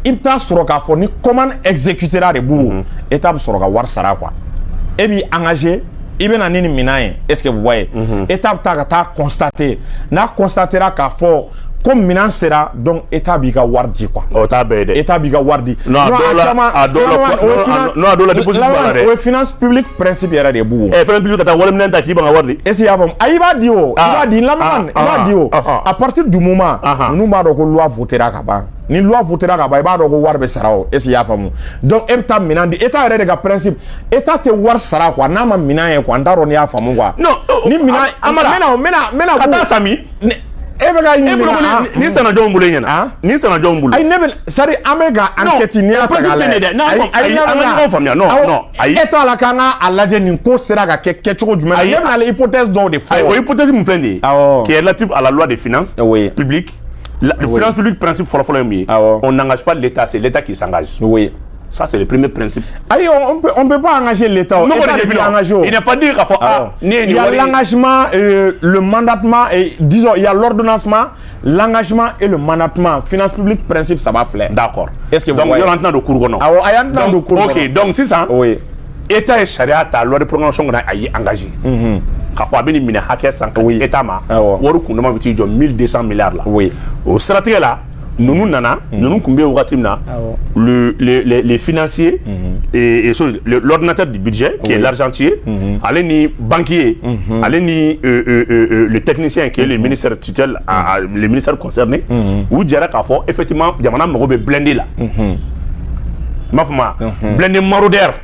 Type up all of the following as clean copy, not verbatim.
il t'a sɔrɔ k'a fɔ ni commande exécutera de b'u état bɛ sɔrɔ ka wari sara quoi et bi engagé i bɛ na ni minɛn ye est-ce que vous voyez état bɛ taa ka taa constater n'a constatera k'a fɔ ko minɛn sera donc état b'i ka wari di quoi o t'a bɛɛ ye dɛ état b'i ka wari di non a dɔw la déposit b'a la dɛ o ye finance publique principe yɛrɛ de b'u finance publique ka taa wari minɛn ta k'i ban ka wari di est-ce que i y'a faamu i b'a di o i b'a di lamɛn i b'a di o à partir du moment ninnu b'a dɔn ko loi votera ka ban ni loi votera ka ban i b'a dɔn ko wari bɛ sara o est-ce que i y'a faamu donc e bɛ taa minɛn di état yɛrɛ de ka principe état tɛ wari sara quoi n'a ma minɛn ye quoi n t'a dɔn n'i y'a faamu quoi non ni minɛn n bɛna ka taa Sami e bɛ ka ɲininka ni sana jɔnw bolo ɲɛna ni sana jɔnw bolo ayi ne bɛ c'est à dire an bɛ ka enquête n'i y'a ta k'a lajɛ ayi an ka ɲɔgɔn faamuya non ayi e t'a la k'an k'a lajɛ nin ko sera ka kɛ kɛcogo jumɛn na ne bɛna ale hypothèse dɔw de fɔ o hypothèse min filɛ nin ye qui est relative à la loi des finances publiques la finance publique principe fɔlɔ-fɔlɔ ye mun ye on n'engage pas l'État c'est l'État qui s'engage oui. Ça, c'est le premier principe. Aïe, on peut pas engager l'État. Il n'est pas dit qu'il faut. Il y a l'engagement, le mandatement, et disons, il y a l'ordonnancement, l'engagement et le mandatement. Finance publique, principe, ça va faire. D'accord. Est-ce que vous voyez? Donc, il y a un temps de cours. Ok, donc c'est ça. Oui. État et charia, ta loi de programmation qu'on a engagé. Quand on a bien mis hacker sans État, on a 1200 milliards là. Oui. Au stratégie là. Nous nana, nous combien les financiers et l'ordinateur du budget qui est l'argentier, allez ni banquier, allez ni le technicien qui est le ministère tutelle, les ministères concernés, ou dirait qu'à fort effectivement, il y a un robe blindé là. Ma femme, blindé maraudeur,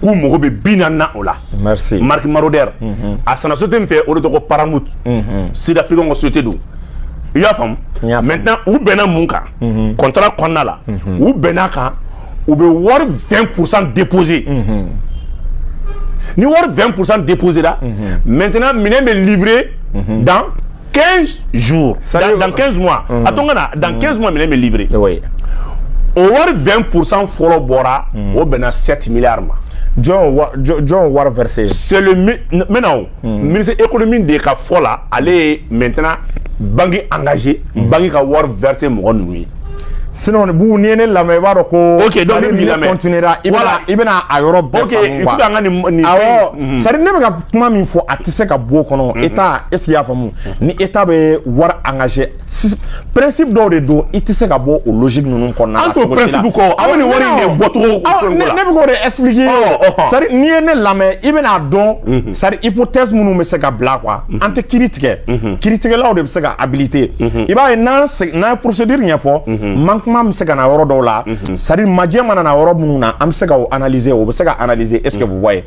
ou mon robe binana là. Merci. Marc maraudeur. À sa nation me fait au lieu de paramout. C'est d'Afrique on souhaite d'où. Il y a femme. Maintenant, où bena munka, contrat qu'on a là, où bena ka, où be war 20% déposé. Ni war 20% déposé là. Maintenant, mine me livré dans 15 jours. Dans 15 mois. Attends, dans 15 mois, mine me livré. Oui. Au war 20% follow bora, au bena 7 milliards. John war versé. C'est le maintenant, ministre économique de ka fola, allez maintenant. Bangi engagé, bangi ka war versé mon nuit. Sinon, vous n'êtes pas la même chose. Ok, donc il continuera. Il va à Europe. Ok, il faut gagner. Ça ne veut pas comment il faut attiser ka beaucoup. État, est-ce qu'il y a famille? Ni État be war engagé. Principe d'ordre do, il tisse ka bo au logique nous nous connaissons. Entre principe quoi? Amani wari ne boto. Ne be ko expliquer. Ça ni ne la mais il va don. Ça hypothèse nous me se ka bla quoi. Ante critique. Critique là on de se ka habilité. Il va na procédure nya fo. Comment me se gana yɔrɔ dɔw la c'est à dire majɛ mana na yɔrɔ minnu na an bɛ se ka analyser o bɛ se ka analyser est-ce que vous voyez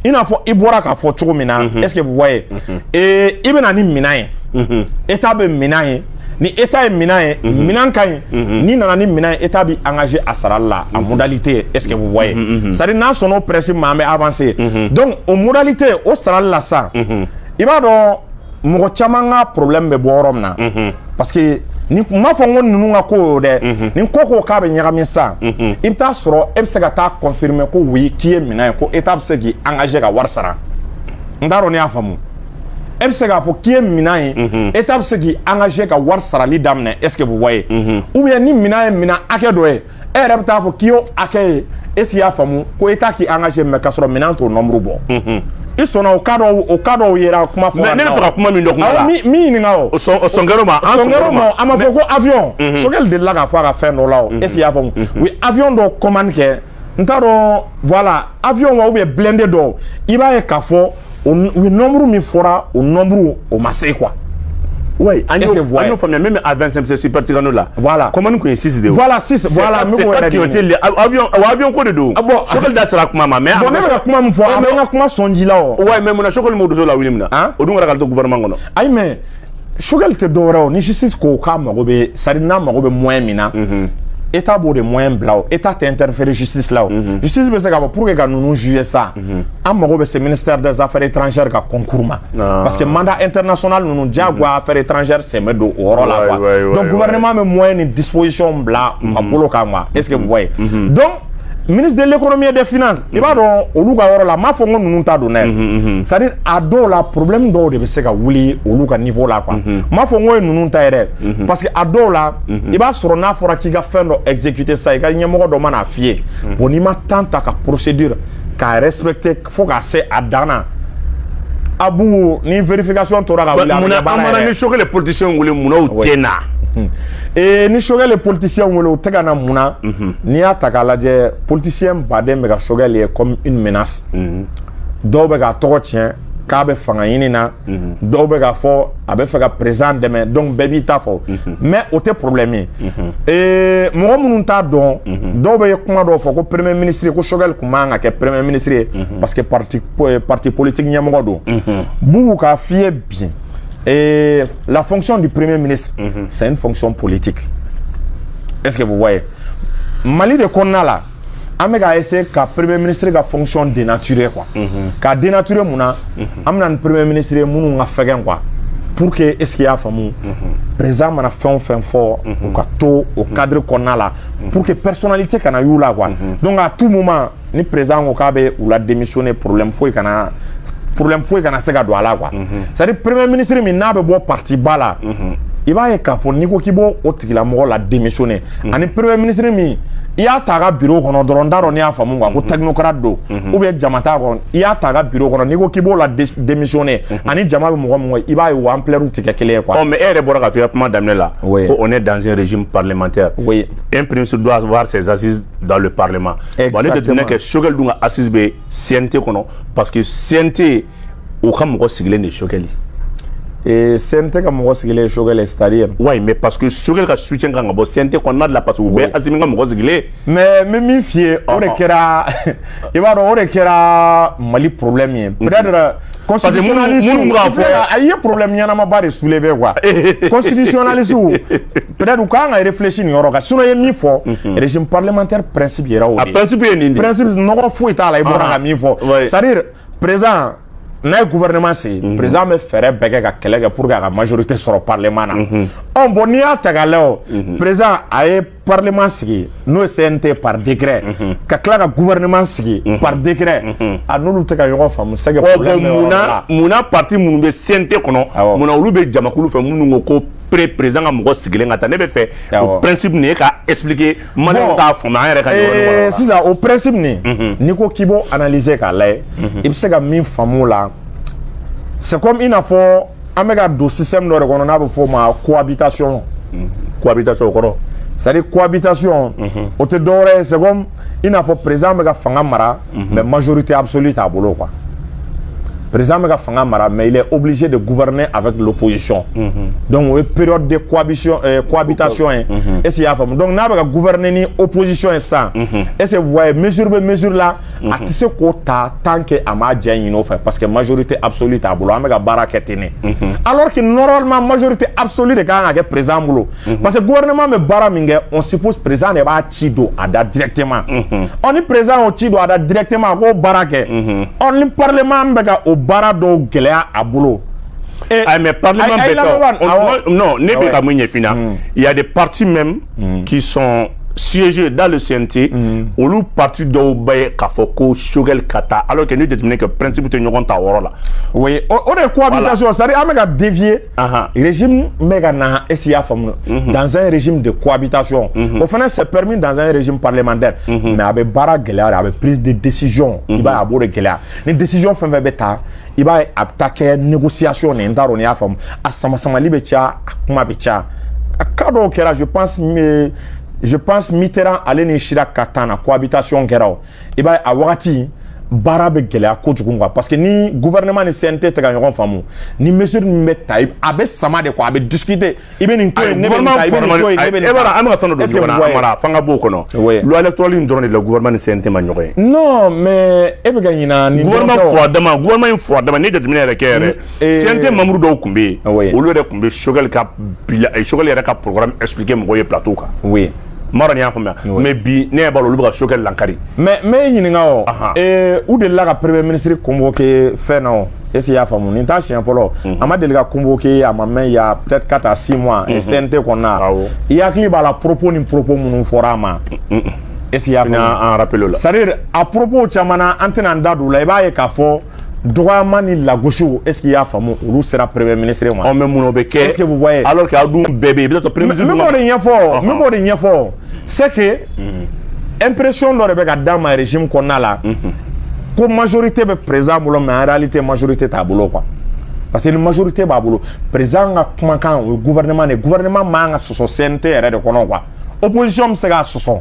i n'a fɔ i bɔra k'a fɔ cogo min na est-ce que vous voyez i bɛ na ni minɛn ye état bɛ minɛn ye ni état ye minɛn ye minɛn ka ɲi n'i nana ni minɛn ye état bɛ engagé a sarali la a modalité est-ce que vous voyez c'est à dire n'a sɔnna o principe ma an bɛ avancer donc o modalité o sarali la sisan i b'a dɔn mɔgɔ caman ka problème bɛ bɔ yɔrɔ min na parce que ni ma fɔ ko ninnu ka ko y'o dɛ ni ko ko k'a bɛ ɲagami sisan i bɛ taa sɔrɔ e bɛ se ka taa confirmer ko oui k'i ye minɛn ye ko état bɛ se k'i engagé ka wari sara n t'a dɔn n'i y'a faamu e bɛ se k'a fɔ k'i ye minɛn ye état bɛ se k'i engagé ka wari sarali daminɛ est-ce que vous voyez ou bien ni minɛn ye minɛn hakɛ dɔ ye e yɛrɛ bɛ taa fɔ k'i y'o hakɛ ye est-ce que i y'a faamu ko état k'i engagé mais k'a sɔrɔ minɛn t'o nombre bɔ i sɔnna o cas dɔw yera kuma fɔ ne fɛ ka kuma min dɔ kuma la min ɲininka o sɔngɛrɛ ma a ma fɔ ko avion Choguel delila k'a fɔ a ka fɛn dɔ la o est-ce que i y'a faamu u ye avion dɔ commande kɛ n t'a dɔn voilà avion wa ou bien blindé dɔw i b'a ye k'a fɔ u ye nombre min fɔra o nombre o ma se quoi. Oui, on a même à 25 c'est super tirano là. Voilà. Comment nous 6 de. Voilà 6. Voilà, nous avion quoi de dos. Ah bon, Choguel da sera kuma mais bon même kuma me fois, mais kuma sonji là. Ouais, mais mon Choguel mo do la wilimna. Hein? O dunga rakal gouvernement ngono. Ay mais Choguel te do ni justice ko ka mago be sarina mago be moyen mina. État b'o de moyen bila o état tɛ interférer justice la o justice bɛ se k'a fɔ pour que ka ninnu juger ça an mago bɛ se ministère des affaires étrangères ka concours ma parce que mandat international ninnu diyagoya affaires étrangères sɛmɛ don o yɔrɔ la quoi donc gouvernement bɛ moyen ni disposition bila u ka bolo kan quoi est-ce que vous voyez donc ministre de l'économie et des finances il b'a dɔn olu ka yɔrɔ la m'a fɔ n ko ninnu ta don dɛ c'est à dire a dɔw la problème dɔw de bɛ se ka wuli olu ka niveau la quoi m'a fɔ n ko ye ninnu ta yɛrɛ parce que a dɔw la i b'a sɔrɔ n'a fɔra k'i ka fɛn dɔ exécuter sa i ka ɲɛmɔgɔ dɔ mana f'i ye bon n'i ma temps ta ka procédure k'a respecter fo k'a se a dan na Abu ni vérification tora ka wuli amana ni choquer les politiciens wele munna u tɛ na ni choquer les politiciens wele u tɛ ka na munna n'i y'a ta k'a lajɛ politicien baden bɛ ka choquer ye comme une menace dɔw bɛ ka tɔgɔ tiɲɛ k'a bɛ fanga ɲini na dɔw bɛ ka fɔ a bɛ fɛ ka président dɛmɛ donc bɛɛ b'i ta fɔ mais o tɛ problème ye mɔgɔ minnu t'a dɔn dɔw bɛ kuma dɔw fɔ ko premier ministre ko Choguel tun man ka kɛ premier ministre ye parce que parti politique ɲɛmɔgɔ don Boubou k'a f'i ye bi la fonction du premier ministre c'est une fonction politique est-ce que vous voyez Mali de kɔnɔna la an bɛ ka essayer ka premier ministre ka fonction dénaturer quoi ka dénaturer mun na an bɛna ni premier ministre ye minnu ka fɛgɛn quoi pour que est-ce qu'il y a faamu président mana fɛn o fɛn fɔ u ka to o cadre kɔnɔna la pour que personnalité kana y'u la quoi donc à tout moment ni président ko k'a bɛ u la démissionner problème foyi kana se ka don a la quoi c'est à dire premier ministre min n'a bɛ bɔ parti ba la i b'a ye k'a fɔ n'i ko k'i b'o tigilamɔgɔ la démissionner ani premier ministre min i y'a ta ka bureau kɔnɔ dɔrɔn n t'a dɔn n'i y'a faamu quoi ko technocrate don ou bien jama t'a kɔnɔ i y'a ta ka bureau kɔnɔ n'i ko k'i b'o la démissionner ani jama bɛ mɔgɔ min kɔ i b'a ye o ampleur tɛ kɛ kelen ye quoi. mais e yɛrɛ bɔra ka f'i ka kuma daminɛ la ko on est dans un régime parlementaire. Oui. Un ministre doit avoir ses assises dans le parlement. Bon ne jateminɛ kɛ Choguel dun ka assise bɛ CNT kɔnɔ parce que CNT o ka mɔgɔ sigilen de Choguel. CNT ka mɔgɔ sigilen Choguel c'est-à-dire. Oui, mais parce que Choguel ka soutien kan ka bɔ CNT kɔnɔna de la parce que u bɛ Assimi ka mɔgɔ sigilen. mais min f'i ye o de kɛra i b'a dɔn o de kɛra Mali problème ye peut-être constitutionnaliste a ye problème ɲɛnamaba de soulever quoi constitutionnaliste peut-être u kan ka réfléchir nin yɔrɔ kan sinon i ye min fɔ régime parlementaire principe yɛrɛ o de ye. A principe ye nin de. principe nɔgɔ foyi t'a la i bɔra ka min fɔ c'est-à-dire président n'a ye gouvernement sigi président bɛ fɛɛrɛ bɛɛ kɛ ka kɛlɛ kɛ pour que a ka majorité sɔrɔ parlement na bon n'i y'a ta k'a lajɛ président a ye parlement sigi n'o ye CNT par décret ka tila ka gouvernement sigi par décret a n'olu tɛ ka ɲɔgɔn faamu c'est que problème munna parti minnu bɛ CNT kɔnɔ munna olu bɛ jamakulu fɛ minnu ko président ka mɔgɔ sigilen ka taa ne bɛ fɛ o principe nin e ka expliquer maliyɛnw k'a faamu an yɛrɛ ka ɲɔgɔn sisan o principe nin n'i ko k'i b'o analyser k'a lajɛ i bɛ se ka min faamu o la c'est comme i n'a fɔ an bɛ ka don système dɔ de kɔnɔ n'a bɛ fɔ o ma cohabitation cohabitation o kɔrɔ c'est-à-dire cohabitation o tɛ dɔwɛrɛ ye c'est comme i n'a fɔ président bɛ ka fanga mara mais majorité absolue t'a bolo quoi président bɛ ka fanga mara mais il est obligé de gouverner avec l'opposition donc o ye période de cohabitation ye est-ce que i y'a faamu donc n'a bɛ ka gouverner ni opposition ye sisan est-ce que vous voyez mesure bɛ mesure la a tɛ se k'o ta tant que a ma diya ɲini o fɛ parce que majorité absolue t'a bolo an bɛ ka baara kɛ ten de alors que normalement majorité absolue de kan ka kɛ président bolo parce que gouvernement bɛ baara min kɛ on suppose président de b'a ci don a da directement ni président y'o ci don a da directement a k'o baara kɛ ni parlement bɛ ka o baara dɔw gɛlɛya a bolo. Mais parlement non, ne bɛ ka mun ɲɛfina il y a des partis même qui sont siégés dans le CNT olu parti dɔw bɛ k'a fɔ ko Choguel ka taa alors que ne jateminɛ kɛ principe tɛ ɲɔgɔn ta yɔrɔ la. oui o de cohabitation c'est-à-dire an bɛ ka dévier régime bɛ ka na est-ce que i y'a faamu dans un régime de cohabitation o fana c'est permis dans un régime parlementaire mais a bɛ baara gɛlɛya de a bɛ prise de décision i b'a ye a b'o de gɛlɛya ni décision fɛn fɛn bɛ ta i b'a ye a bɛ taa kɛ négociation de n t'a dɔn n'i y'a faamu a sama-samali bɛ caya a kuma bɛ caya a cas dɔw kɛra je pense Mitterrand ale ni Chirac ka temps na cohabitation kɛra o i b'a ye a wagati baara bɛ gɛlɛya kojugu quoi parce que ni gouvernement ni CNT tɛ ka ɲɔgɔn faamu ni mesure min bɛ ta a bɛ sama de quoi a bɛ discuter i bɛ nin to yen ne bɛ nin ta i bɛ nin to yen ne bɛ nin ta an bɛ ka fɛn dɔ don ɲɔgɔn na Amara fanga b'o kɔnɔ loi électorale in dɔrɔn de la gouvernement ni CNT ma ɲɔgɔn ye. non mais e bɛ ka ɲina nin gouvernement in fura dama ne jateminɛ yɛrɛ kɛ yɛrɛ CNT membre dɔw tun bɛ yen olu yɛrɛ tun bɛ Choguel yɛrɛ ka programme expliquer mɔgɔw ye plateau kan. oui. Mara ni y'a faamuya mais bi ne yɛrɛ b'a dɔn olu bɛ ka Choguel lankari. mais ɲininka o u delila ka premier ministre convoqué fɛn na o est-ce que i y'a faamu nin t'a siɲɛ fɔlɔ a ma deli ka convoqué a ma mɛn il y a peut-être 4 à 6 mois CNT kɔnɔna i hakili b'a la propos ni propos minnu fɔra a ma est-ce qu'il y a un rappel là c'est-à-dire à propos chamana antena ndadu la iba ye ka fo droit ni la gauche est-ce qu'il y a famu olu sera premier ministre moi on même mon beke est-ce que vous voyez alors qu'il y a un bébé peut-être premier ministre même bon rien fort c'est que impression dans le dans ma régime qu'on a là que majorité be présent mais en réalité majorité ta bolo quoi parce que une majorité ba bolo présent a comment quand le gouvernement manga so CNT de kono quoi opposition se ga so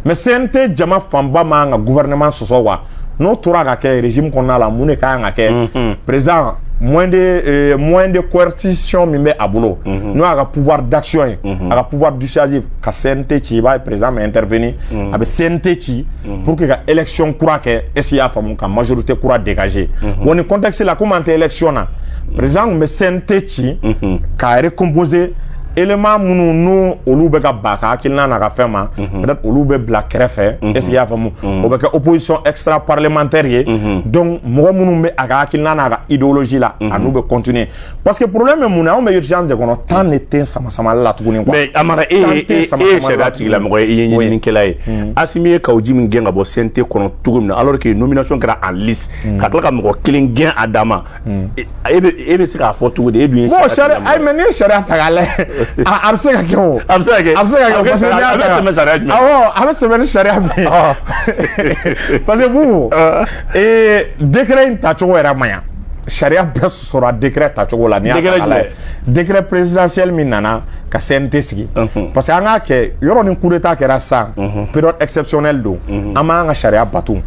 mais CNT jama famba manga gouvernement so wa no tora ka ke régime qu'on a là mune ka nga ke présent moins de coercition mais à boulot nous avons pouvoir d'action avons pouvoir dissuasif ka CNT qui va présent mais intervenir avec CNT qui pour que la élection croit que SIA famu ka majorité croit dégager on est contexte là comment élection là présent mais CNT qui ka recomposer élément munu no olu be ka baka kilna na ka fema peut-être olu be black refe est-ce qu'il y a famu o be ka opposition extra parlementaire donc mo munu be aka kilna na ka idéologie là anu be continuer parce que problème munu on be urgence de kono tant était sama la tuguni quoi mais amara shariati la mo yini kelay asimi ka ujimi genga bo sente kono tugum alors que nomination kera en liste ka kala mo killing gen adama ebe sika foto de edu bon sharia ay meni sharia tagale abse ka kyo abse ka parce que abse meni sharia parce que vous et décret ta chogo era maya sharia bɛ sɔrɔ décret ta cogo la ni décret présidentiel min nana ka CNT sigi parce que an ka kɛ yɔrɔ ni coup d'état kɛra sisan période exceptionnelle don an b'an ka charia bato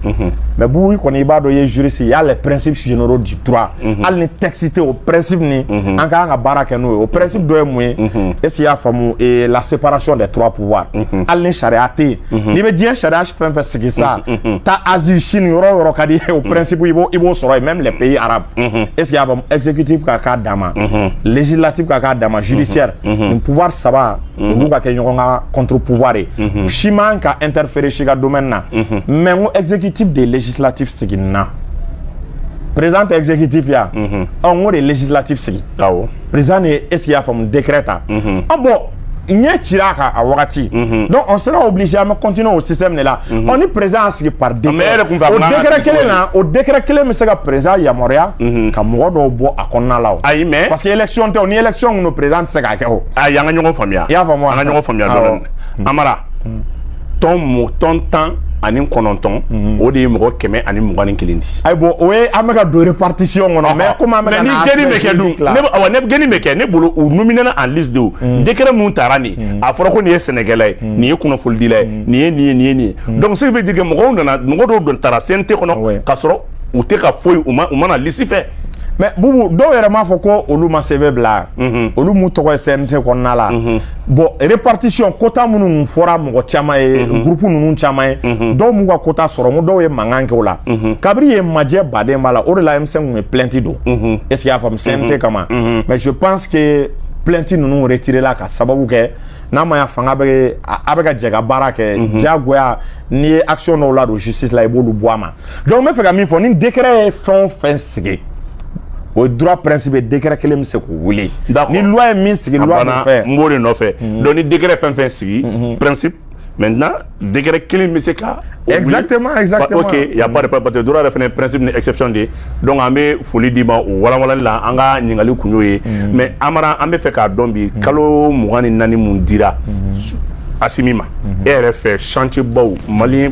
mais buri kɔni i b'a dɔn i ye juriste il y a les principes généraux du droit hali ni texte tɛ o principe ni an k'an ka baara kɛ n'o ye o principe dɔ ye mun ye est-ce qu'il y'a faamu la séparation des trois pouvoirs hali ni charia tɛ yen n'i bɛ diɲɛ charia fɛn fɛn sigi sisan ta Asie Chine yɔrɔ o yɔrɔ ka di o principe i b'o sɔrɔ yen même les pays arabes est-ce qu'il y a exécutif ka k'a dama législatif ka k'a dama judiciaire ni pouvoir saba olu ka kɛ ɲɔgɔn ka contre pouvoir ye si man ka interférer si ka domaine na mais n ko exécutif de législatif sigi na président exécutif ya n ko de législatif sigi président est-ce qu'il y a faamu décret ta bon ɲɛ cira ka a wagati donc on sera obligé à continuer au système de là on est présent à sigi par décret o décret kelen bɛ se ka président yamaruya ka mɔgɔ dɔw bɔ a kɔnɔna la o ayi mais parce que élection tɛ o ni élection kun président tɛ se k'a kɛ o ayi an ka ɲɔgɔn faamuya i y'a faamu an ka ɲɔgɔn faamuya dɔrɔn Amara tɔn tan ani kɔnɔntɔn o de ye mɔgɔ 121 di ayi bon o ye an bɛ ka don répartition kɔnɔ mais comme an bɛ ka ni geni bɛ kɛ dun ne geni bɛ kɛ ne bolo u nominena en liste de o décret mun taara nin a fɔra ko nin ye sɛnɛkɛla ye nin ye kunnafolidila ye nin ye donc ce qui veut dire que mɔgɔ dɔw don taara CNT kɔnɔ ka sɔrɔ u tɛ ka foyi u mana liste fɛ mais bubu dɔw yɛrɛ m'a fɔ ko olu ma CV bila olu mu tɔgɔ ye CNT kɔnɔna la bon répartition quota minnu fɔra mɔgɔ caman ye groupe ninnu caman ye dɔw m'u ka quota sɔrɔ n ko dɔw ye mankan kɛ o la kabiri ye majɛ baden b'a la o de la M5 kun ye plainte don est-ce qu'il y a faamu CNT kama mais je pense que plainte ninnu retiré la ka sababu kɛ n'a ma ya fanga bɛ a bɛ ka jɛ ka baara kɛ diyagoya n'i ye action dɔw la don justice la i b'olu bɔ a ma donc n bɛ fɛ ka min fɔ ni décret ye fɛn o fɛn sigi o droit principe décret kelen bɛ se k'o wuli ni loi ye min sigi loi min fɛ n b'o de nɔfɛ donc ni décret fɛn fɛn sigi principe maintenant décret kelen bɛ se ka exactement ok il y a pas de problème parce que droit yɛrɛ fɛnɛ principe ni exception de donc an bɛ foli d'i ma o walawalali la an ka ɲininkali kun y'o ye mais Amara an bɛ fɛ k'a dɔn bi kalo 24 mun dira Asimi ma e yɛrɛ fɛ chantier baw Mali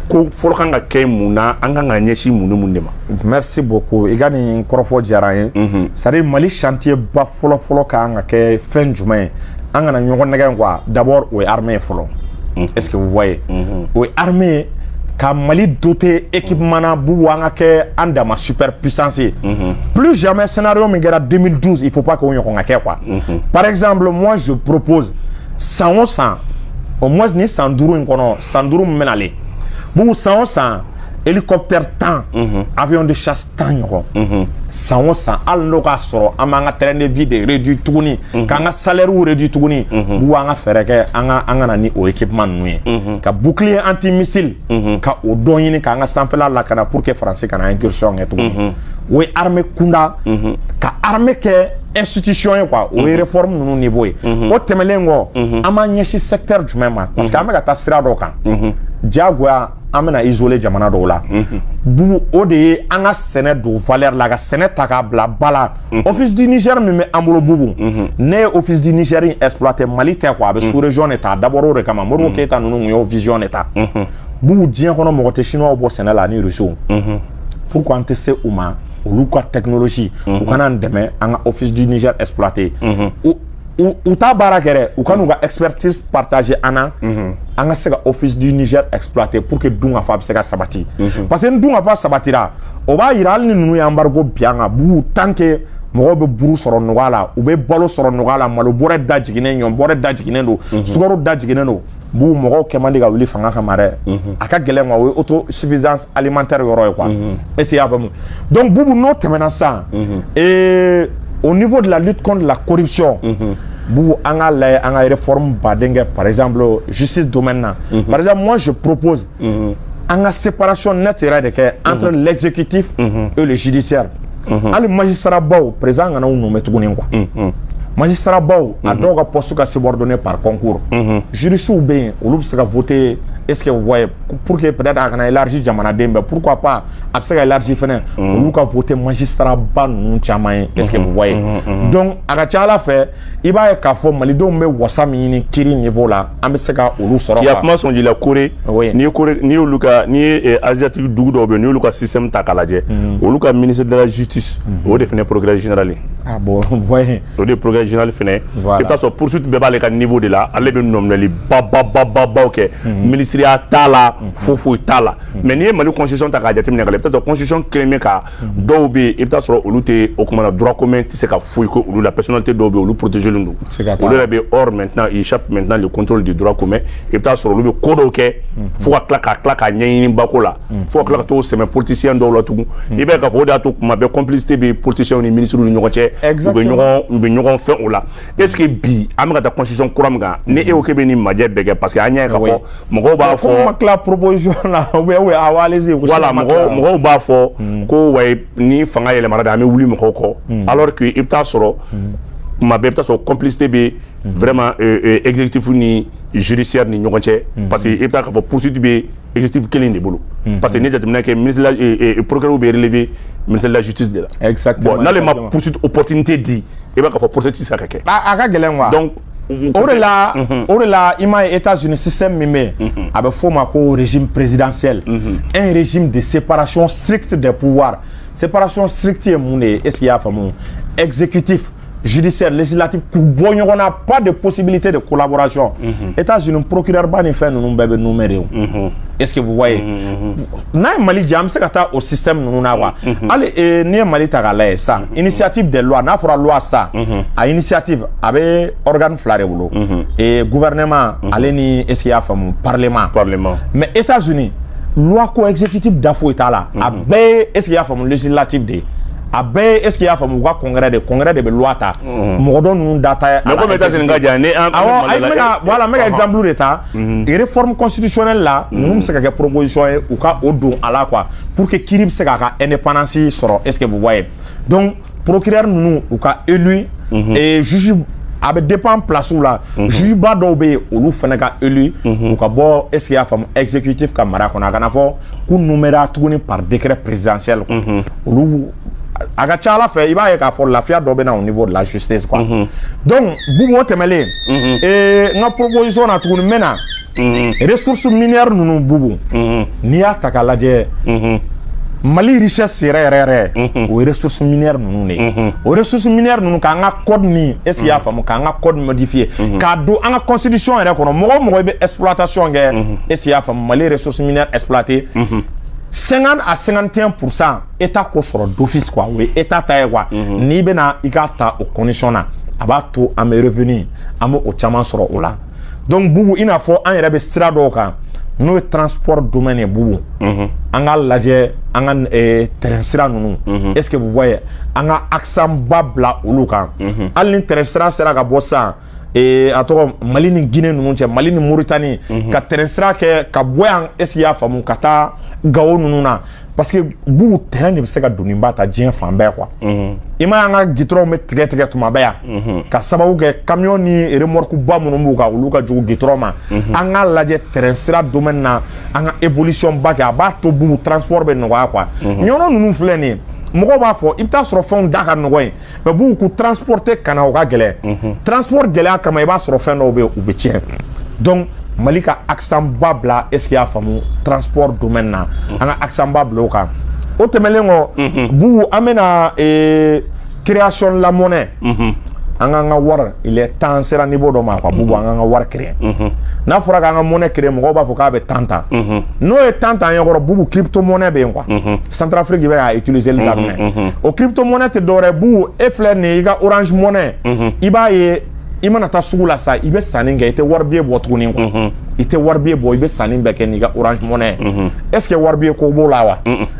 ko fɔlɔ kan ka kɛ mun na an kan ka ɲɛsin mun de ma merci beaucoup i ka nin kɔrɔfɔ diyara n ye c'est à dire Mali chantier ba fɔlɔ kan ka kɛ fɛn jumɛn ye an kana ɲɔgɔn nɛgɛ quoi d'abord o ye armée fɔlɔ est-ce que vous voyez o ye armée ka Mali doté équipement na bubu an ka kɛ an dama superpuissance ye plus jamais scénario min kɛra 2012 il faut pas que o ɲɔgɔn ka kɛ quoi par exemple moi je propose san o san au moins ni san 5 in kɔnɔ san 5 min bɛnalen bubu san o san hélicoptère 10 avion de chasse 10 ɲɔgɔn san o san hali n'o k'a sɔrɔ an b'an ka terrain de vie de réduit tuguni k'an ka salaire réduit tuguni bubu an ka fɛɛrɛ kɛ an ka na ni o équipement ninnu ye ka bouclier anti-missile ka o dɔ ɲini k'an ka sanfɛla lakana pour que faransi kana incursion kɛ tuguni o ye armée kunda ka armée kɛ institution ye quoi o ye réforme ninnu niveau ye o tɛmɛlen kɔ an b'an ɲɛsin secteur jumɛn ma parce que an bɛ ka taa sira dɔ kan diagoya an bɛna isoler jamana dɔw la bubu o de ye an ka sɛnɛ don valeur la ka sɛnɛ ta k'a bila ba la office du Niger min bɛ an bolo bubu ne ye office du Niger exploiter Mali tɛ quoi a bɛ sous région de ta d'abord o de kama Modibo Keita ninnu tun y'o vision de ta bubu diɲɛ kɔnɔ mɔgɔ tɛ chinois bɔ sɛnɛ la ni Russes pourquoi an tɛ se u ma olu ka technologie u kana an dɛmɛ an ka office du Niger exploiter u t'a baara kɛ dɛ u ka n'u ka expertise partager an na an ka se ka office du Niger exploiter pour que dunkafa bɛ se ka sabati parce que ni dunkafa sabatira o b'a yira hali ni ninnu ye embargo bi an kan bubu tant que mɔgɔw bɛ buru sɔrɔ nɔgɔya la u bɛ balo sɔrɔ nɔgɔya la malo bɔrɛ da jiginnen ɲɔ bɔrɛ da jiginnen don sukaro da jiginnen don bubu mɔgɔw kɛ man di ka wuli fanga kama dɛ a ka gɛlɛn quoi o ye autosuffisance alimentaire yɔrɔ ye quoi est-ce que i y'a faamu donc bubu n'o tɛmɛna sisan au niveau de la lutte contre la corruption bubu an ka lajɛ an ka réforme baden kɛ par exemple justice domaine na par exemple moi je propose an ka séparation nette yɛrɛ de kɛ entre l'exécutif et le judiciaire hali magistrat baw président kana u nommé tuguni quoi magistrat baw a dɔw ka poste ka subordonné par concours juristes bɛ yen olu bɛ se ka voter est-ce que vous voyez pour que peut-être a kana élargir jamanaden bɛɛ pourquoi pas a bɛ se ka élargir fɛnɛ olu ka voter magistrat ba ninnu caman ye est-ce que vous voyez donc a ka ca Ala fɛ i b'a ye k'a fɔ malidenw bɛ wasa min ɲini kiiri niveau la an bɛ se ka olu sɔrɔ. Il y a kuma sɔn jila Corée ni y'olu ka ni asiatique dugu dɔw bɛ yen ni y'olu ka système ta k'a lajɛ olu ka ministre de la justice o de fɛnɛ procureur général ye. ah bon vous voyez. o de procureur général fɛnɛ. i bɛ taa sɔrɔ poursuite bɛɛ b'ale ka niveau de la ale bɛ nominali babaw kɛ ministériya t'a la foyi t'a la mais n'i ye Mali constitution ta k'a jateminɛ k'a lajɛ i bɛ taa sɔrɔ constitution kelen bɛ ka dɔw bɛ yen i bɛ taa sɔrɔ olu tɛ o kumana droit commun tɛ se ka foyi ko olu la personnalité dɔw bɛ yen olu protégé len don olu yɛrɛ bɛ hors maintenant il échappe maintenant le contrôle du droit commun i bɛ taa sɔrɔ olu bɛ ko dɔw kɛ fo ka tila ka ɲɛɲini bako la fo ka tila ka t'o sɛmɛ politicien dɔw la tugun i b'a ye k'a fɔ o de y'a to kuma bɛɛ complicité bɛ politiciens ni ministres ni ɲɔgɔn cɛ u bɛ ɲɔgɔn fɛn o la est-ce que bi an bɛ ka taa constitution kura min kan ni e ko k'e bɛ nin majɛ bɛɛ kɛ parce que an y'a ye k'a fɔ mɔgɔw b'a fɔ ko ma tila proposition la voilà mɔgɔw b'a fɔ ko wa ni fanga yɛlɛmara de an bɛ wuli mɔgɔw kɔ alors que i bɛ taa sɔrɔ kuma bɛɛ i bɛ taa sɔrɔ complicité bɛ vraiment exécutif ni judiciaire ni ɲɔgɔn cɛ parce que i bɛ taa k'a fɔ poursuite bɛ exécutif kelen de bolo parce que ni jateminɛ kɛ ministre procureur bɛ relever ministère de la justice de la. exactement bon n'ale ma poursuite opportunité di i b'a k'a fɔ poursuite tɛ se ka kɛ. a ka gɛlɛn quoi donc o de la i m'a ye États-Unis système min bɛ yen a bɛ f'o ma ko régime présidentiel un régime de séparation stricte des pouvoirs séparation stricte ye mun de ye est-ce qu'il y a faamu exécutif judiciaire législatif k'u bɔ ɲɔgɔn na pas de possibilité de collaboration États-Unis procureur ba ni fɛn ninnu bɛɛ bɛ numéré o est-ce que vous voyez n'a ye Mali jɛ an bɛ se ka taa o système ninnu na quoi hali n'i ye Mali ta k'a lajɛ sisan initiative des lois n'a fɔra loi sisan a initiative a bɛ organe fila de bolo gouvernement ale ni est-ce qu'il y a faamu parlement mais États-Unis loi ko exécutif da foyi t'a la a bɛɛ ye est-ce qu'il y a faamu législatif de ye a bɛɛ est-ce qu'il y a faamu u ka congrès de bɛ loi ta mɔgɔ dɔ ninnu da ta ye. mais comme États-Unis ka jan ne voilà n bɛ ka exemple de ta réforme constitutionnelle la ninnu bɛ se ka kɛ proposition ye u ka o don a la quoi pour que kiiri bɛ se k'a ka indépendance sɔrɔ est-ce que vous voyez donc procureur ninnu u ka élu juge a bɛ dépend place la juge ba dɔw bɛ yen olu fana ka élu u ka bɔ est-ce qu'il y a faamu exécutif ka mara kɔnɔ a kana fɔ k'u numéra tuguni par décret présidentiel olu a ka ca Ala fɛ i b'a ye k'a fɔ lafiya dɔ bɛ na au niveau de la justice quoi donc bubu o tɛmɛlen n ka proposition na tuguni n bɛ na ressources minières ninnu bubu n'i y'a ta k'a lajɛ Mali richesse yɛrɛ o ye ressources minières ninnu de ye o ressources minières ninnu k'an ka code ni est-ce qu'il y a faamu k'an ka code modifier k'a don an ka constitution yɛrɛ kɔnɔ mɔgɔ o mɔgɔ i bɛ exploitation kɛ est-ce qu'il y a faamu Mali ressources minières exploitées 50 à 51% État ko sɔrɔ d'office quoi o ye État ta ye quoi n'i bɛna i k'a ta o condition na a b'a to an bɛ revenu an bɛ o caman sɔrɔ o la donc bubu i n'a fɔ an yɛrɛ bɛ sira dɔw kan n'o ye transport domaine ye bubu an ka lajɛ an ka terrain sira ninnu est-ce que vous voyez an ka accent ba bila olu kan hali ni terrain sira sera ka bɔ sisan a tɔgɔ Mali ni Guinée ninnu cɛ Mali ni Mauritanie ka terrain sira kɛ ka bɔ yan est-ce qu'il y a faamu ka taa Gao ninnu na parce que bugu terrain de bɛ se ka doni ba ta diɲɛ fan bɛɛ quoi i ma an ka gitron bɛ tigɛ tuma bɛɛ yan ka sababu kɛ camion ni remorque ba minnu b'u kan olu ka jugu gitron ma an ka lajɛ terrain sira domaine na an ka évolution ba kɛ a b'a to bugu transport bɛ nɔgɔya quoi ɲɔgɔn ninnu filɛ nin ye mɔgɔw b'a fɔ i bɛ taa sɔrɔ fɛnw da ka nɔgɔ yen mais bugu k'u transporter ka na o ka gɛlɛn transport gɛlɛya kama i b'a sɔrɔ fɛn dɔw bɛ yen u bɛ tiɲɛ donc Mali ka accent ba bila est-ce qu'il y a faamu transport domaine na an ka accent ba bila o kan o tɛmɛlen kɔ bugu an bɛna création la monnaie an k'an ka wari il est temps sera niveau dɔ ma quoi bugu an k'an ka wari créer n'a fɔra k'an ka monnaie créer mɔgɔw b'a fɔ k'a bɛ tan n'o ye tan ɲɛkɔrɔ bugu crypto monnaie bɛ yen quoi Centrafrique bɛ k'a utiliser li daminɛ o crypto monnaie tɛ dɔwɛrɛ bugu e filɛ nin ye i ka orange monnaie i b'a ye i mana taa sugu la sa i bɛ sanni kɛ i tɛ wari biye bɔ tuguni quoi i tɛ wari biye bɔ i bɛ sanni bɛɛ kɛ n'i ka orange monnaie est-ce que wari biye ko b'o la wa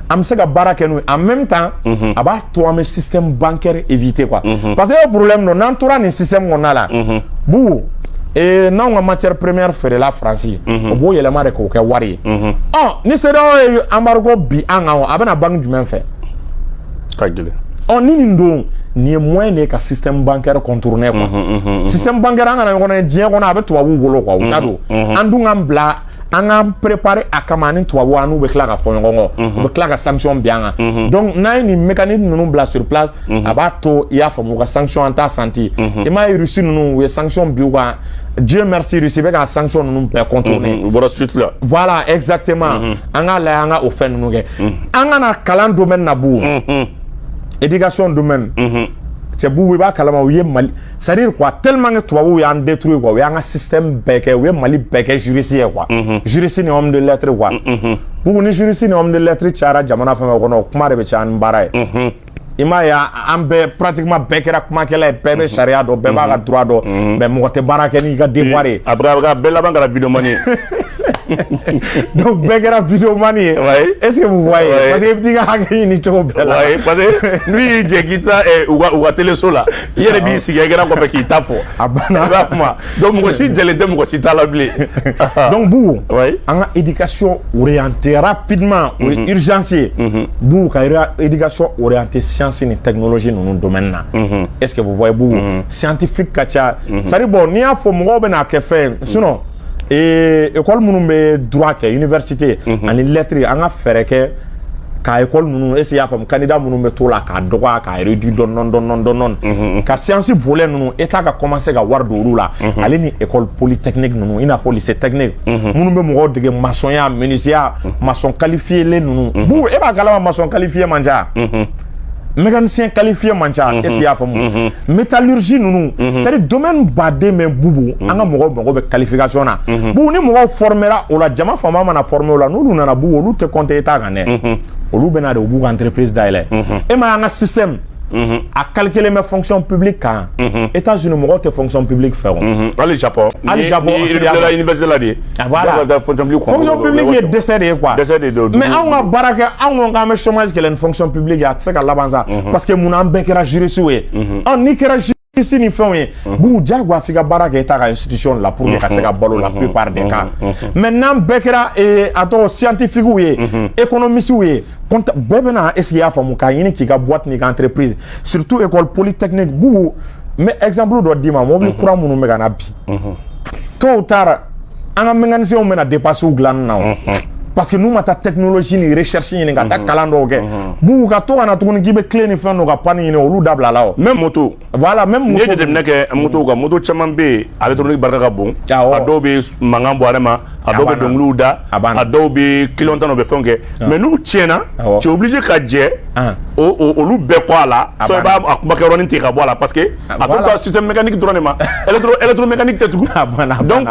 an bɛ se ka baara kɛ n'o ye en même temps a b'a to an bɛ système bancaire éviter quoi parce que problème don n'an tora nin système kɔnɔna la bugu n'anw ka matière première feerela Faransi o b'o yɛlɛma de k'o kɛ wari ye ni CEDEAO ye embargo bi an kan a bɛna banque jumɛn fɛ ka gɛlɛn ni nin don ni moyen de ka système bancaire contourner quoi système bancaire an kana ɲɔgɔn ye diɲɛ kɔnɔ a bɛ tubabuw bolo quoi u t'a don an dun k'an bila an k'an préparer a kama ni tubabuw an n'u bɛ tila ka fɔ ɲɔgɔn kɔ u bɛ tila ka sanction bi an kan donc n'an ye nin mécanisme ninnu bila sur place a b'a to i y'a faamu u ka sanction an t'a senti i m'a ye Russie ninnu u ye sanction bi u kan Dieu merci Russie bɛ ka sanction ninnu bɛɛ contourner u bɔra suite la voilà exactement an k'a lajɛ an ka o fɛn ninnu kɛ an kana kalan domaine na bugu éducation domaine c'est bugu i b'a kalama u ye Mali c'est-à-dire quoi tellement que tubabuw y'an détruire quoi u y'an ka système bɛɛ kɛ u ye Mali bɛɛ kɛ juriste ye quoi juriste ni homme de lettres quoi bugu ni juriste ni homme de lettres cayara jamana fɛn fɛn kɔnɔ o kuma de bɛ caya ni baara ye i m'a ye an bɛɛ pratiquement bɛɛ kɛra kumakɛla ye bɛɛ bɛ sariya dɔn bɛɛ b'a ka droit dɔn mais mɔgɔ tɛ baara kɛ n'i ka devoir ye a bɛɛ laban kɛra vidéomani ye donc bɛɛ kɛra vidéomani ye est-ce que vous voyez parce que i bɛ t'i ka hakɛ ɲini cogo bɛɛ la parce que n'u y'i jɛ k'i ta u ka téléso la i yɛrɛ b'i sigi i kɛra kɔfɛ k'i ta fɔ a banna i b'a kuma donc mɔgɔ si jɛlen tɛ mɔgɔ si t'a la bilen donc bugu an ka éducation orientée rapidement o ye urgence ye bugu ka éducation orientée science ni technologie ninnu domaine na est-ce que vous voyez bugu scientifique ka ca c'est-à-dire bon n'i y'a fɔ mɔgɔw bɛ n'a kɛ fɛn sinon école minnu bɛ droit kɛ université ani lettres an ka fɛɛrɛ kɛ ka école ninnu est-ce que i y'a faamu candidat minnu bɛ to la k'a dɔgɔya k'a réduire dɔɔni ka science volet ninnu État ka commencer ka wari don olu la ale ni école polytechnique ninnu i n'a fɔ lycée technique minnu bɛ mɔgɔw dege maçonneya menuisier maçon qualifié len ninnu bugu e b'a kalama maçon qualifié man ca mécanicien qualifié man ca est-ce que i y'a faamu métallurgie ninnu c'est-à-dire domaine baden bɛ bugu an ka mɔgɔw mago bɛ qualification na bugu ni mɔgɔw formera o la jama fanba mana former o la n'olu nana bugu olu tɛ compter État kan dɛ olu bɛna de u b'u ka entreprise dayɛlɛ e ma an ka système a calculer mais fonction publique kan États-Unis mɔgɔw tɛ fonction publique fɛ o hali Japon la université la de ye voilà fonction publique ye dɛsɛ de ye quoi mais anw ka baara kɛ anw ko k'an bɛ chômage kɛlɛ ni fonction publique ye a tɛ se ka laban sa parce que mun na an bɛɛ kɛra juriste ye n'i kɛra juriste ni fɛnw ye bugu diyagoya f'i ka baara kɛ État ka institution la pour que ka se ka balo la plupart des cas mais n'an bɛɛ kɛra a tɔgɔ scientifique ye économiste ye bɛɛ bɛna est-ce que i y'a faamu k'a ɲini k'i ka boîte n'i ka entreprise surtout école polytechnique bugu mais exemple dɔ d'i ma mobili kura minnu bɛ ka na bi tôt ou tard an ka mécaniciens bɛna dépasser u dilanni na o parce que n'u ma taa technologie ni recherche ɲini ka taa kalan dɔw kɛ bugu ka to ka na tuguni k'i bɛ clé ni fɛn dɔ ka panne ɲini olu dabila la o même moto voilà même moto n'i ye jateminɛ kɛ moto kan moto caman bɛ yen électronique barika ka bon a dɔw bɛ mankan bɔ ale ma a dɔw bɛ dɔnkiliw da a dɔw bɛ client tan dɔ bɛ fɛnw kɛ mais n'u tiɲɛna tu es obligé ka jɛ olu bɛɛ kɔ a la soit i b'a kumakɛ yɔrɔnin tigɛ ka bɔ a la parce que a bɛ taa système mécanique dɔrɔn de ma électromécanique tɛ tugun donc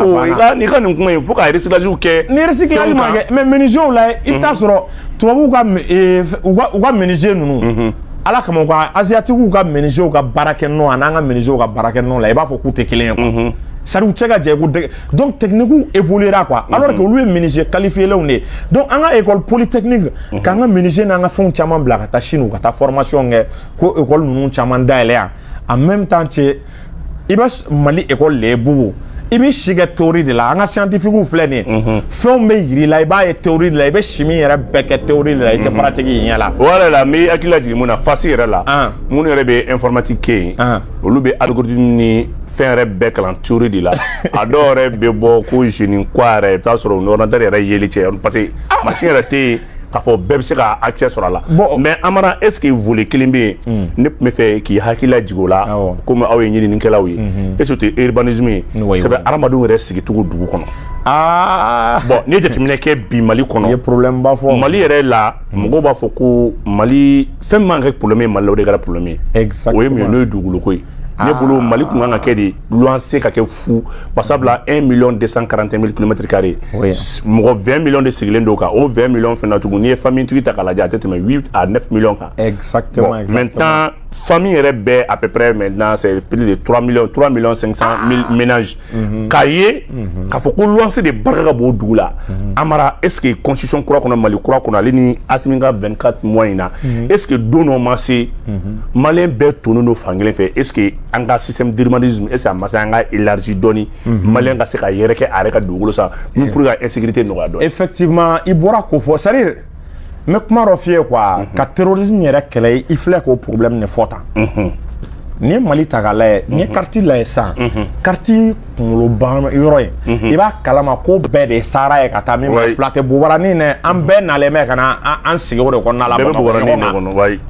n'i ka nin kuma in fo ka recyclage kɛ ni recyclage ma kɛ mais menuisier la i bɛ taa sɔrɔ tubabuw ka menuisier ninnu ala kama u ka asiatiques ka menuisier ka baara kɛ nɔ an'an ka menuisier ka baara kɛ nɔ la i b'a fɔ k'u tɛ kelen ye quoi c'est-à-dire u cɛ ka jɛ ko donc technique évoluera quoi alors que olu ye menuisier qualifié lenw de donc an ka école polytechnique k'an ka menuisier n'an ka fɛnw caman bila ka taa Chine ka taa formation kɛ ko école ninnu caman dayɛlɛ yan en même temps cɛ i bɛ Mali école le bugu i bɛ si kɛ théorie de la an ka scientifique filɛ nin ye fɛnw bɛ yiri la i b'a ye théorie de la i bɛ si min yɛrɛ bɛɛ kɛ théorie de la i tɛ pratique ɲɛ la voilà la mais hakili lajigin mun na fasi yɛrɛ la minnu yɛrɛ bɛ informatique kɛ yen olu bɛ algorithme ni fɛn yɛrɛ bɛɛ kalan théorie de la a dɔw yɛrɛ bɛ bɔ ko génie quoi yɛrɛ i bɛ taa sɔrɔ ordinateur yɛrɛ yeli cɛ parce que machine yɛrɛ tɛ yen k'a fɔ bɛɛ bɛ se ka accès sɔrɔ a la mais Amara est ce que volet kelen bɛ yen ne tun bɛ fɛ k'i hakili lajigin o la komi aw ye ɲininikɛlaw ye est ce que o tɛ urbanisme ye c'est vrai adamadenw yɛrɛ sigicogo dugu kɔnɔ bon n'i ye jateminɛ kɛ bi Mali kɔnɔ i ye problème ba fɔ Mali yɛrɛ la mɔgɔw b'a fɔ ko Mali fɛn min man kɛ problème ye Mali la o de kɛra problème ye o ye mun ye n'o ye dugukolo ko ye ne bolo Mali kun kan ka kɛ de luwanse ka kɛ fu basabula 1,241,000 km². mɔgɔ 20 millions de sigilen do kan o 20 millions fana tugun n'i ye famille tigi ta k'a lajɛ a tɛ tɛmɛ 8 à 9 millions kan exactement maintenant famille yɛrɛ bɛɛ à peu près maintenant c'est plus de 3 millions 500 000 ménages k'a ye k'a fɔ ko luwanse de barika ka bon o dugu la Amara est ce que constitution kura kɔnɔ Mali kura kɔnɔ ale ni Assimi ka 24 mois in na est ce que don dɔ ma se malien bɛɛ tonnen do fankelen fɛ est ce que an ka système d'urbanisme est ce que a ma se an ka élargi dɔɔni malien ka se ka yɛrɛ kɛ a yɛrɛ ka dugukolo sa pour ka insécurité nɔgɔya dɔɔni effectivement i bɔra ko fɔ c'est à dire n bɛ kuma dɔ f'i ye quoi ka terrorisme yɛrɛ kɛlɛ i filɛ k'o problème de fɔ tan ni ye Mali ta k'a lajɛ ni ye carte lajɛ sisan carte kunkoloba yɔrɔ ye i b'a kalama ko bɛɛ de ye Sahara ye ka taa min ma exploiter Bobaranin dɛ an bɛɛ nalen bɛ ka na an sigi o de kɔnɔna la Bamakɔ ɲɔgɔn na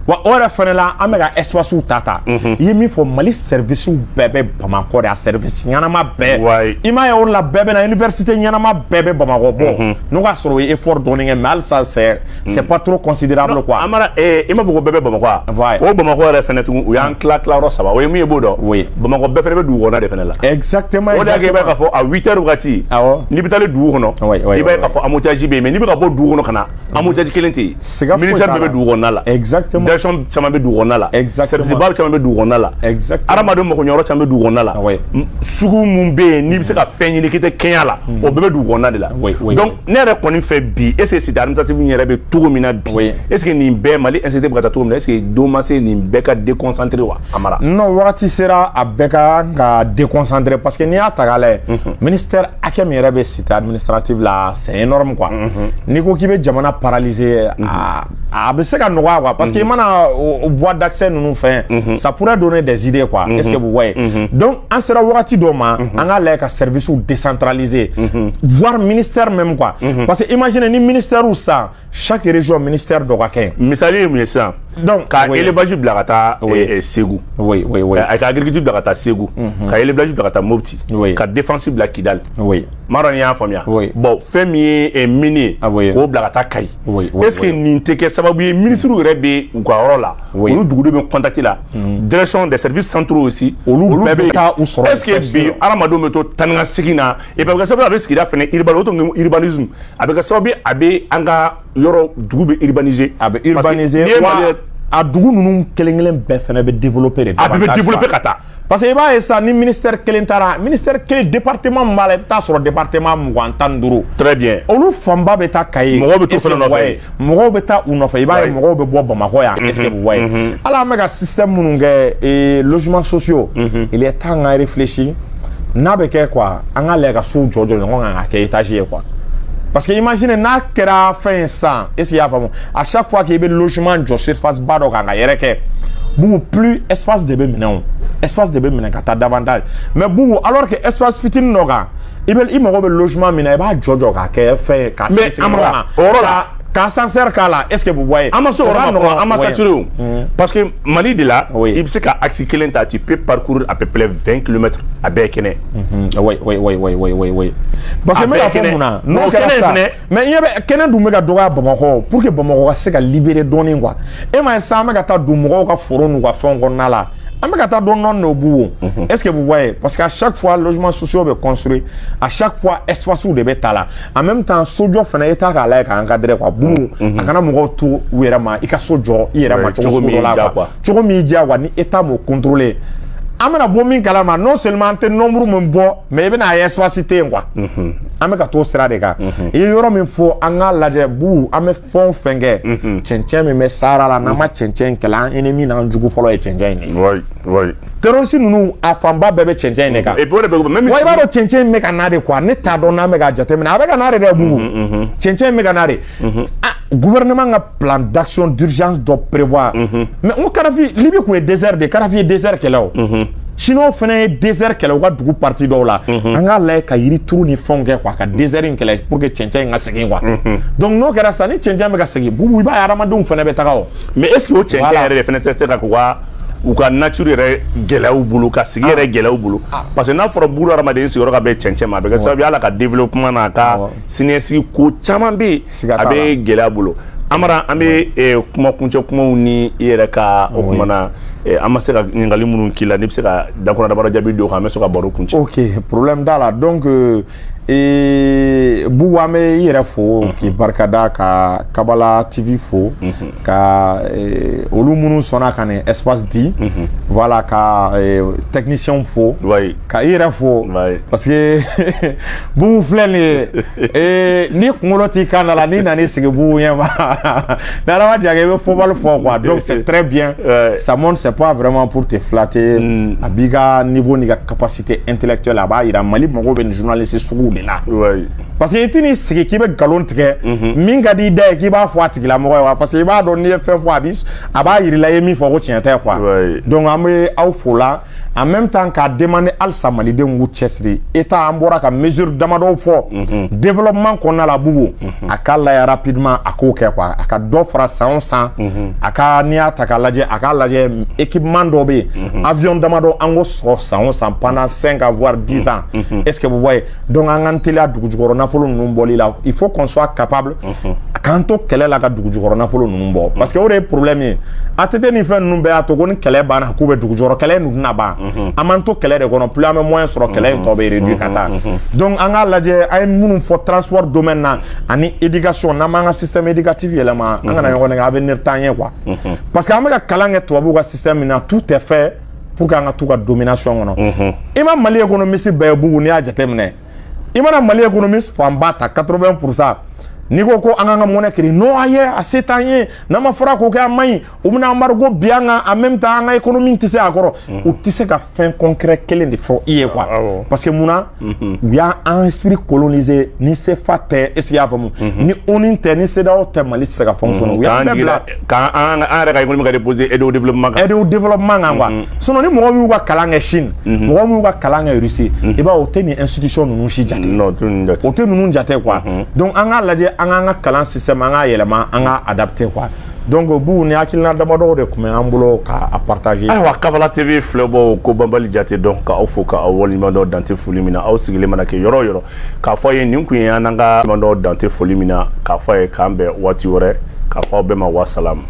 wa o yɛrɛ fana la an bɛ ka espace ta i ye min fɔ Mali service bɛɛ bɛ Bamakɔ de a service ɲɛnama bɛɛ i m'a ye o de la bɛɛ bɛ na université ɲɛnama bɛɛ bɛ Bamakɔ bɔ n'o ka sɔrɔ o ye effort dɔɔni kɛ mais halisa c'est pas trop considérable quoi Amara i m'a fɔ ko bɛɛ bɛ Bamakɔ o Bamakɔ yɛrɛ fana tugun u y'an tila yɔrɔ saba o ye mun ye b'o dɔn Bamakɔ bɛɛ fana bɛ dugu kɔnɔna de fana la exactement o de y'a kɛ i b'a ye k'a fɔ a 8 heures wagati n'i bɛ taa dugu kɔnɔ i b'a ye k'a fɔ embouteillage bɛ yen mais n'i bɛ ka bɔ dugu kɔnɔ ka na embouteillage kelen tɛ yen ministère bɛɛ bɛ dugu kɔnɔna la exactement direction caman bɛ dugu kɔnɔna la service ba caman bɛ dugu kɔnɔna la adamadenw magoɲɛyɔrɔ caman bɛ dugu kɔnɔna la sugu mun bɛ yen n'i bɛ se ka fɛn ɲini k'i tɛ kɛɲɛ la o bɛɛ bɛ dugu kɔnɔna de la donc ne yɛrɛ kɔni fɛ bi est ce que cité administrative yɛrɛ bɛ cogo min na bi est ce que nin bɛɛ Mali insécurité bɛ ka taa cogo min na est ce que don ma se nin bɛɛ ka déconcentrer wa Amara non wagati sera a bɛɛ ka déconcentrer parce que n'i y'a ta k'a lajɛ ministère hakɛ min yɛrɛ bɛ cité administrative la c'est énorme quoi n'i ko k'i bɛ jamana paralyser a bɛ se ka nɔgɔya quoi parce que i mana voie d'accès ninnu fɛn ça pourrait donner des idées quoi est ce que vous voyez donc an sera wagati dɔ ma an k'a lajɛ ka service décentraliser voire ministère même quoi parce que imagine ni ministère ou ça chaque région ministère dɔ ka kɛ misali ye mun ye sisan donc ka élevage bila ka taa Ségou ka agriculture bila ka taa Ségou ka élevage bila ka taa Mopti ka défense bila Kidal m'a dɔn n'i y'a faamuya bon fɛn min ye minier k'o bila ka taa Kayi est ce que nin tɛ kɛ sababu ye ministres yɛrɛ bɛ u ka yɔrɔ la olu dugudenw bɛ contact la direction des services centraux aussi olu bɛɛ bɛ taa u sɔrɔ est ce que bi adamadenw bɛ to taa ni ka segin na et puis a bɛ kɛ sababu a bɛ sigida fana urbanisme a bɛ kɛ sababu a bɛ an ka yɔrɔ dugu bɛ urbaniser a bɛ urbaniser wa a dugu ninnu kelen-kelen bɛɛ fana bɛ développer de a bɛ développer ka taa parce que i b'a ye sisan ni ministère kelen taara ministère kelen département min b'a la i bɛ taa sɔrɔ département 25 très bien olu fanba bɛ taa Kayi mɔgɔw bɛ t'u fana nɔfɛ mɔgɔw bɛ taa u nɔfɛ i b'a ye mɔgɔw bɛ bɔ Bamakɔ yan est ce que vous voyez ala an bɛ ka système minnu kɛ logements sociaux il est temps k'an réfléchir n'a bɛ kɛ quoi an ka lajɛ ka sow jɔ ɲɔgɔn kan ka kɛ étage ye quoi parce que imagine n'a kɛra fɛn san est ce que i y'a faamu à chaque fois k'i bɛ logement jɔ surface ba dɔ kan ka yɛrɛ kɛ bugu plus espace de bɛ minɛ o espace de bɛ minɛ ka taa davantage mais bugu alors que espace fitinin dɔ kan i mago bɛ logement min na i b'a jɔ k'a kɛ fɛn ka sigi ɲɔgɔn kan o yɔrɔ la ka ascenseur k'a la est ce que vous voyez an ma se o yɔrɔ ma fɔlɔ an ma saturé o parce que Mali de la i bɛ se ka axe kelen ta tu peux parcourir à peu près 20 km a bɛɛ ye kɛnɛ oui parce que n bɛ ka fɔ mun na n'o kɛra sa mais i ɲɛ bɛ kɛnɛ dun bɛ ka dɔgɔya Bamakɔ pour que Bamakɔ ka se ka libérer dɔɔni quoi e m'a ye sisan an bɛ ka taa don mɔgɔw ka foro n'u ka fɛnw kɔnɔna la an bɛ ka taa dɔɔni o bugu est ce que vous voyez parce que à chaque fois logements sociaux bɛ construit à chaque fois espace de bɛ ta la en même temps sojɔ fana i t'a k'a lajɛ ka encadrer quoi bugu a kana mɔgɔw to u yɛrɛ ma i ka so jɔ i yɛrɛ ma cogo sugu dɔ la quoi cogo min y'i diya quoi ni État m'o contrôler amena bo min kalama non seulement te nombre mon bo mais e bena espace te quoi ameka to sira de ka e yoro min fo anga laje bu ame fon fenge chenchem me sara la na ma chenchem kala ennemi na njugu folo e chenchem ni oui terroriste nunu afamba bebe chenchem ne ka et pour même si ba do chenchem me kanade quoi ne ta do na me ga jate me na abeka na de bu chenchem me kanade gouvernement a plan d'action d'urgence doit prévoir mais on karafi libi ko désert de karafi désert kelaw sinon fene désert kelaw ga dugu parti do la anga lay ka yiri tour ni fonge quoi ka désert in kelaw pour que chenchem nga segin quoi donc no kera sani chenchem me ga segin bubu ba yara madum fene be tagaw mais est-ce que o chenchem yere fenêtre te ka quoi ou ka nature yɛrɛ gɛlɛyaw bolo ka sigi yɛrɛ gɛlɛyaw bolo parce que n'a fɔra buru hadamaden sigiyɔrɔ ka bɛn cɛncɛn ma a bɛ kɛ sababu ye ala ka développement n'a ka siniɲɛsigi ko caman bɛ yen a bɛ gɛlɛya bolo Amara an bɛ kuma kuncɛ kumaw ni i yɛrɛ ka o kuma na an ma se ka ɲininkali minnu k'i la n'i bɛ se ka dakɔnɔ dabara jaabi d'o kan an bɛ se ka baro kuncɛ. ok problème t'a la donc Bubu an bɛ i yɛrɛ fo k'i barikada ka Kabala TV fo ka olu minnu sɔnna ka nin espace di voilà ka technicien fo ka i yɛrɛ fo parce que Bubu filɛ nin ye ni kunkolo t'i kan da la n'i nan'i sigi Bubu ɲɛ ma n'Ala ma diya kɛ i bɛ fɔbali fɔ quoi donc c'est très bien ça montre c'est pas vraiment pour te flatter a b'i ka niveau n'i ka capacité intellectuelle a b'a yira Mali mago bɛ nin journaliste sugu de la parce que i t'i n'i sigi k'i bɛ galon tigɛ min ka di da ye k'i b'a fɔ a tigilamɔgɔ ye wa parce que i b'a dɔn n'i ye fɛn fɔ a b'a yir'i la i ye min fɔ ko tiɲɛ tɛ quoi donc an bɛ aw fo la en même temps k'a demander halisa malidenw k'u cɛsiri État an bɔra ka mesure damadɔ fɔ développement kɔnɔna la Bubu a k'a lajɛ rapidement a k'o kɛ quoi a ka dɔ fara san o san a ka n'i y'a ta k'a lajɛ a k'a lajɛ équipement dɔ bɛ yen avion damadɔ an k'o sɔrɔ san o san pendant 5 à voire 10 ans est-ce que vous voyez donc an k'an teliya dugujukɔrɔ nafolo ninnu bɔli la il faut qu'on soit capable k'an to kɛlɛ la ka dugujukɔrɔ nafolo ninnu bɔ parce que o de ye problème ye ATT ni fɛn ninnu bɛɛ y'a to ko ni kɛlɛ banna k'u bɛ dugujukɔrɔ kɛlɛ in tɛna ban an m'an to kɛlɛ de kɔnɔ plus an bɛ moyen sɔrɔ kɛlɛ in tɔ bɛ réduire ka taa donc an k'a lajɛ a ye minnu fɔ transport domaine na ani éducation n'an b'an ka système éducatif yɛlɛma an kana ɲɔgɔn nɛgɛ avenir t'an ye quoi parce que an bɛ ka kalan kɛ tubabuw ka système min na tout est fait pour que an ka t'u ka domination kɔnɔ i ma Mali économiste bɛɛ ye Bugu n'i y'a jateminɛ i mana Mali économiste fanba ta 80% n'i ko ko an k'an ka monnaie créer non a ye a se t'an ye n'a ma fɔra k'o kɛ a man ɲi u bɛna embargo bi an kan en même temps an ka économie tɛ se a kɔrɔ u tɛ se ka fɛn concret kelen de fɔ i ye quoi parce que munna u y'an esprit colonisé ni CFA tɛ est-ce que i y'a faamu ni ONU tɛ ni CEDEAO tɛ Mali tɛ se ka fonctionner u y'an bɛɛ bila k'an yɛrɛ ka économie ka déposer aide au développement kan aide au développement kan quoi sinon ni mɔgɔ min y'u ka kalan kɛ Chine mɔgɔ min y'u ka kalan kɛ Russie i b'a ye o tɛ nin institution ninnu si jate o tɛ ninnu jate quoi donc an k'a lajɛ an k'an ka kalan système an k'a yɛlɛma an k'a adapter quoi donc Bugu ni hakilina damadɔ de tun bɛ an bolo k'a partager. ayiwa Kabala TV filɛbɔ ko Banbali Jate donc k'aw fo k'aw waleɲuman dɔn dante foli min na aw sigilen mana kɛ yɔrɔ o yɔrɔ k'a fɔ a ye nin kun ye an n'an ka waleɲuman dɔn dante foli min na k'a fɔ a ye k'an bɛn waati wɛrɛ k'a fɔ aw bɛɛ ma wasalamu.